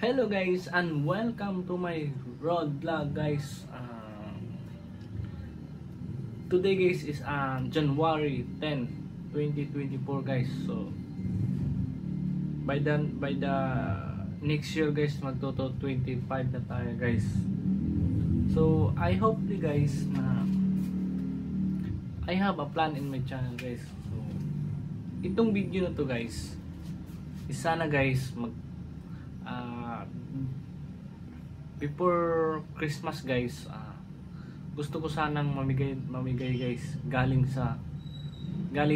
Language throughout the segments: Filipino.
Hello guys and welcome to my road vlog guys. Today guys is January 10, 2024 guys. So by the next year guys magto 25 na tayo guys. So I hope guys na I have a plan in my channel guys. So itong video na to guys is sana guys before Christmas guys, gusto ko sanang mamigay guys galing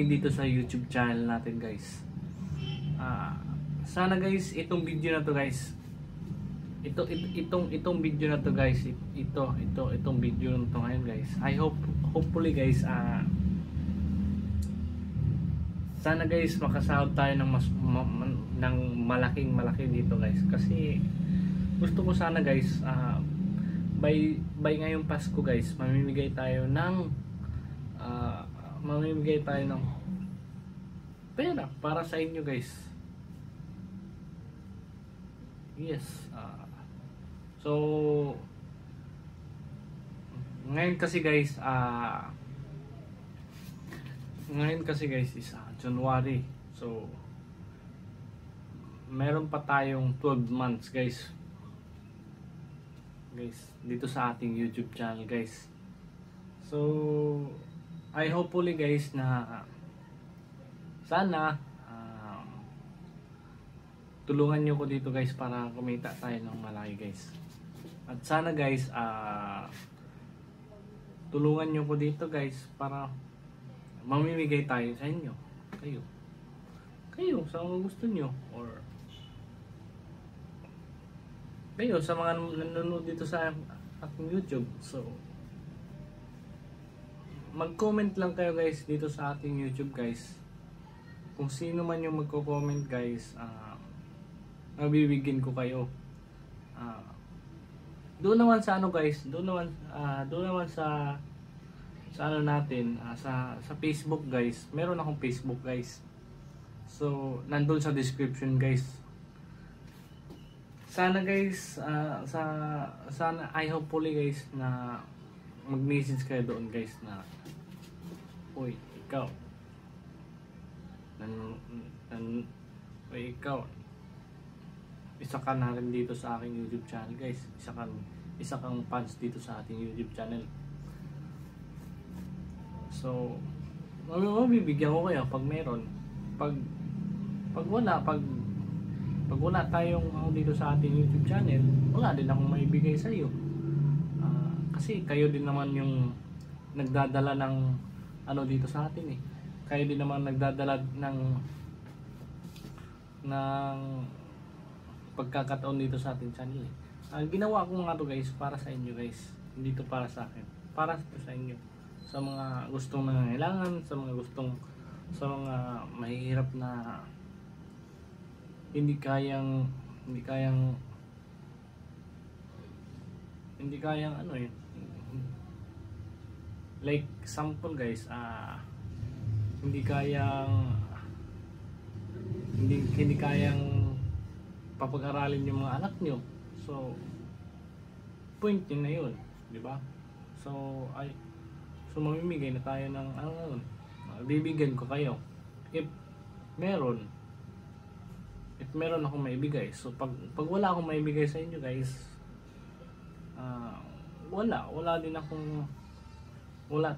dito sa YouTube channel natin guys. Sana guys itong video na to guys, itong video na to guys, itong video na to ngayon guys. I hopefully guys sana guys makasahod tayo ng malaking dito guys, kasi gusto ko sana guys by ngayong Pasko guys mamimigay tayo ng pera para sa inyo guys. Yes. So ngayon kasi guys is January. So meron pa tayong 12 months guys dito sa ating YouTube channel guys. So I hopefully guys na sana tulungan nyo ko dito guys para kumita tayo ng malaki guys. At sana guys tulungan nyo ko dito guys para mamimigay tayo sa inyo, kayo sa mga gusto nyo, or kayo sa mga nanonood dito sa aking YouTube. So mag-comment lang kayo guys dito sa ating YouTube guys. Kung sino man yung magko-comment guys, mabibigyan ko kayo. Doon naman sa ano guys, doon naman sa ano natin, sa Facebook guys. Meron akong Facebook guys. So nandun sa description guys. Sana guys, sana I hopefully guys na mag-message kayo doon guys na uy, ikaw isa ka na rin dito sa aking YouTube channel guys. Isa kang fans dito sa ating YouTube channel. So mabibigyan ko kayo pag meron. Pag wala tayong dito sa ating YouTube channel, wala din akong maibigay sa iyo. Kasi kayo din naman yung nagdadala ng ano dito sa atin eh. Kayo din naman nagdadala ng pagkakataon dito sa ating channel eh. Ginawa ko nga to guys para sa inyo guys. Hindi to para sa akin. Para to sa inyo. Sa mga gustong nangangailangan, sa mga mahihirap na hindi kayang ano eh, like sample guys, hindi kayang papag-aralin yung mga anak nyo. So point yun na yun, di ba? So mamimigay na tayo ng bibigyan ko kayo if meron akong maibigay. So pag wala akong maibigay sa inyo guys, wala din akong wala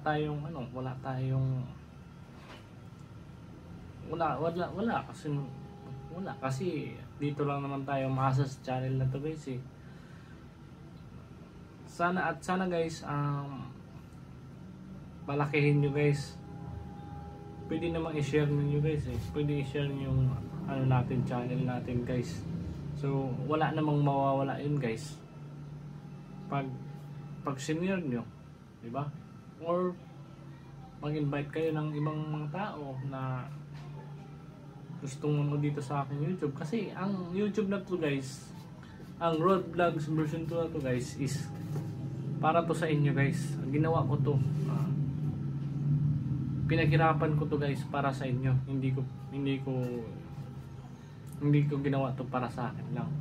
kasi dito lang naman tayo maasa sa channel na to guys eh. Sana guys palakihin nyo guys. Pwede namang i-share niyo guys eh. Pwede i-share niyo yung channel natin guys. So wala namang mawawala yun guys pag share nyo, di ba? Or mag-invite kayo ng ibang mga tao na gustong manood dito sa aking YouTube. Kasi ang YouTube na to guys, ang Road Vlogs version 2 na to guys, is para to sa inyo guys. Ginawa ko to, pinaghirapan ko to guys para sa inyo. Hindi ko ginawa to para sa akin lang.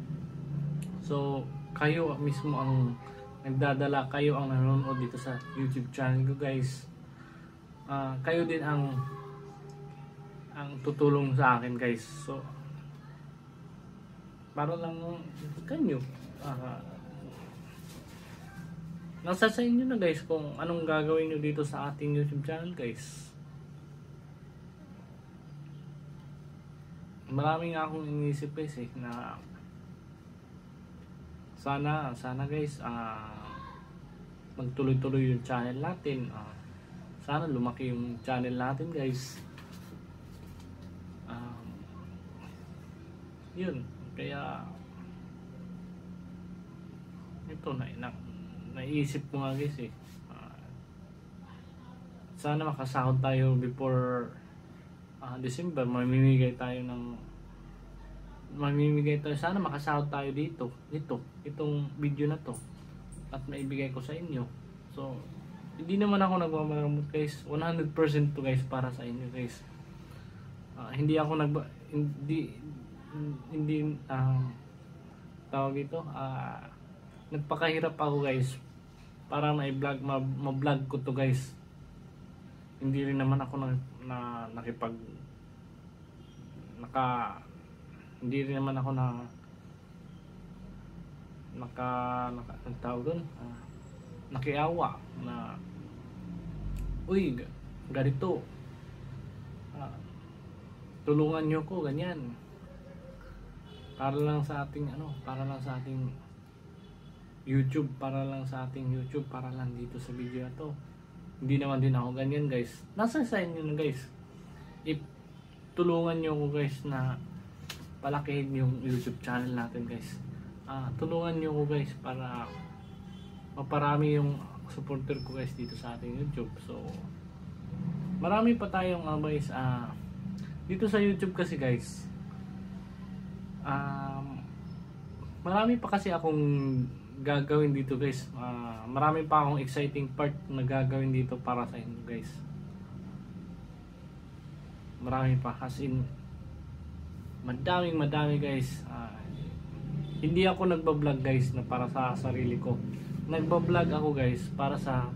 So kayo mismo ang nagdadala, kayo ang nanonood dito sa YouTube channel ko guys. Kayo din ang tutulong sa akin guys. So para lang kanyo, nasa sa inyo na guys kung anong gagawin nyo dito sa ating YouTube channel guys. Marami nga akong iniisip guys na sana guys magtuloy-tuloy yung channel natin. Sana lumaki yung channel natin guys. Yun, kaya ito naisip ko nga guys sana makasahod tayo before December. Mamimigay tayo, sana makasahod tayo itong video na to at maibigay ko sa inyo. So hindi naman ako nagmamaramot guys, 100% to guys para sa inyo guys. Hindi ako tawag ito, nagpakahirap ako guys para ma-vlog ko to guys. Hindi rin naman ako hindi rin naman ako tawag doon, nakiawa na uy ganito, tulungan nyo ko ganyan, para lang sa ating YouTube, para lang dito sa video na to. Hindi naman din ako ganyan guys. Nasa sa inyo na guys. If tulungan nyo ko guys na palakihin yung YouTube channel natin guys. Tulungan nyo ko guys para maparami yung supporter ko guys dito sa ating YouTube. So marami pa tayong guys dito sa YouTube kasi guys. Marami pa kasi akong gagawin dito guys. Marami pa akong exciting part na gagawin dito para sa inyo guys. Marami pa, as in madami guys. Hindi ako nagbablog guys na para sa sarili ko. Nagbablog ako guys para sa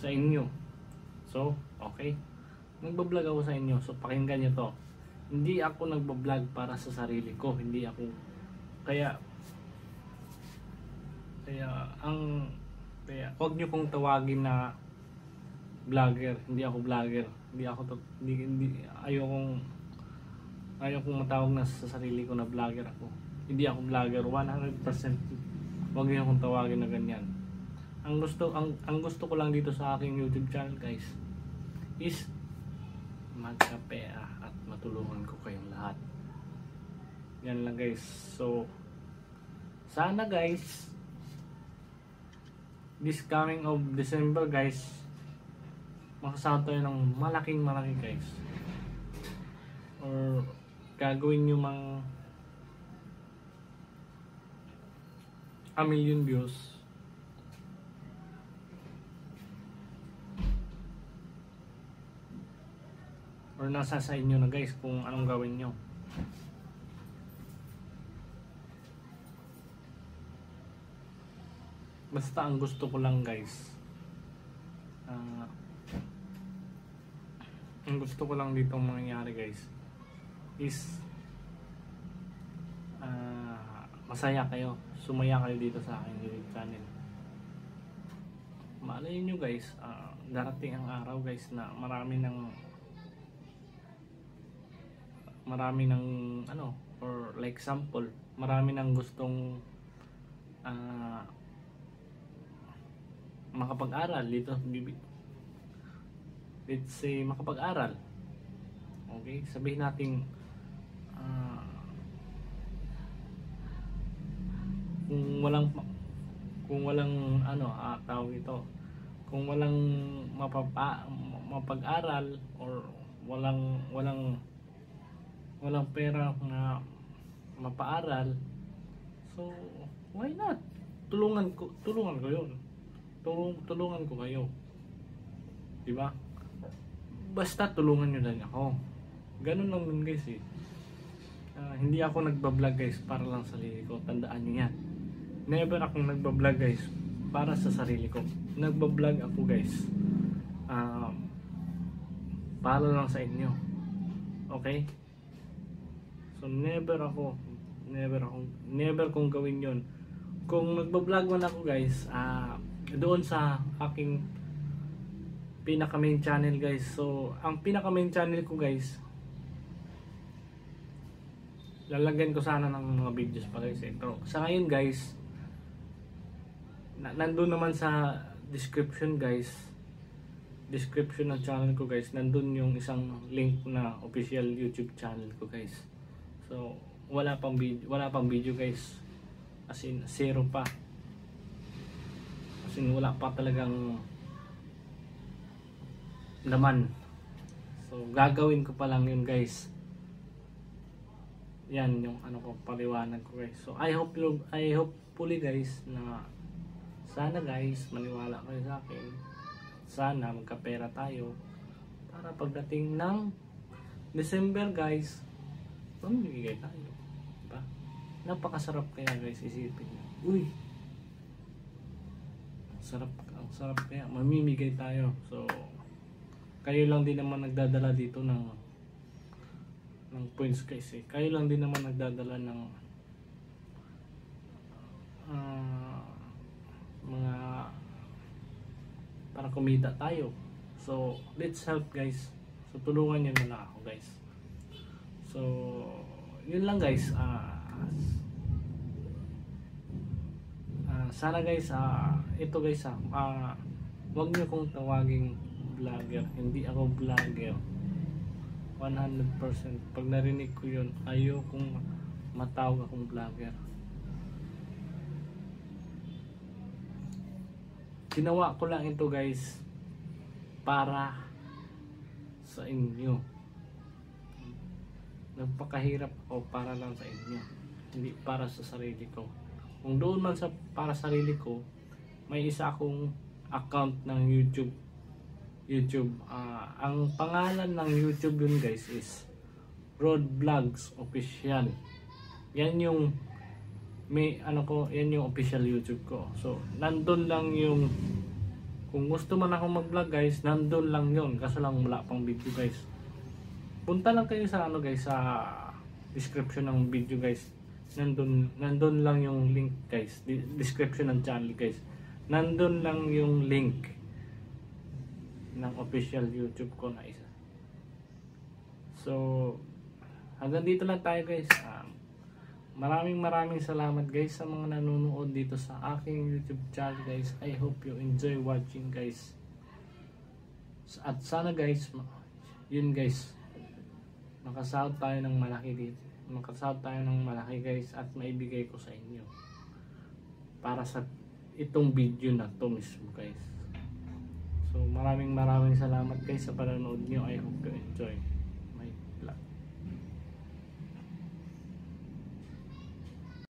inyo. So okay, nagbablog ako sa inyo, so pakinggan nyo to. Hindi ako nagbablog para sa sarili ko, hindi ako kaya wag nyo kong tawagin na vlogger. Hindi ako vlogger. Ayokong matawag na sa sarili ko na vlogger ako. Hindi ako vlogger 100%. Wag nyo akong tawagin na ganyan. Ang gusto ko lang dito sa aking YouTube channel guys is magkapera at matulungan ko kayong lahat. Yan lang guys. So sana guys this coming of December guys, makasahod tayo ng malaking guys, or gagawin nyo mang 1 million views. Or nasa sa inyo na guys kung anong gawin nyo. Basta ang gusto ko lang guys, ang gusto ko lang dito mangyayari guys is masaya kayo, sumaya kayo dito sa aking YouTube channel. Malay nyo guys, darating ang araw guys na marami ng or like example, marami ng gustong makapag-aral dito, let's say makapag-aral. Okay, sabihin natin kung walang tawag ito, kung walang mapag-aral or walang pera na mapaaral, so why not tulungan ko yun. Tulungan ko kayo, di ba? Basta tulungan nyo lang ako. Ganun lang nun guys Hindi ako nagbablog guys para lang sa sarili ko. Tandaan nyo yan. Never akong nagbablog guys para sa sarili ko. Nagbablog ako guys para lang sa inyo. Okay? So never kong gawin yon. Kung nagbablog man ako guys, doon sa aking pinaka main channel guys. So ang pinaka main channel ko guys, lalagyan ko sana ng mga videos pa guys. Pero sa ngayon guys, nandun naman sa description guys, description ng channel ko guys, nandun yung isang link na official YouTube channel ko guys. So wala pang video guys, as in zero pa, as in wala pa talagang laman. So gagawin ko pa lang yun guys. Yan yung ano ko, paliwanag ko guys. So I hopefully guys na sana guys maniwala kayo sa akin. Sana magkapera tayo para pagdating ng December guys, mamimigay tayo, diba? Napakasarap kaya guys, isipin nyo. Uy, ang sarap kaya mamimigay tayo. So kayo lang din naman nagdadala dito ng points guys eh. Kayo lang din naman nagdadala ng mga para kumita tayo. So let's help guys. So tulungan nyo na ako guys. So yun lang guys. Sana guys ito guys wag nyo kong tawaging vlogger. Hindi ako vlogger 100%. Pag narinig ko yun, ayaw kong matawag akong vlogger. Ginawa ko lang ito guys para sa inyo. Nagpakahirap ako para lang sa inyo, hindi para sa sarili ko. Kung doon man sa para sa sarili ko, may isa akong account ng YouTube. Ang pangalan ng YouTube yun guys is Road Vlogs Official. Yan yung yan yung official YouTube ko. So nandun lang yung, kung gusto man ako mag-vlog guys, nandun lang yun. Kaso lang wala pang video guys. Punta lang kayo sa guys, sa description ng video guys. Nandun lang yung link guys. Description ng channel guys. Nandun lang yung link ng official YouTube ko na isa. So hanggang dito lang tayo guys. Maraming salamat guys sa mga nanonood dito sa aking YouTube channel guys. I hope you enjoy watching guys. At sana guys, yun guys, makasahod tayo ng malaki dito. Makasahod tayo ng malaki guys at maibigay ko sa inyo para sa itong video na to mismo guys. So maraming salamat guys sa panonood nyo. I hope you enjoy.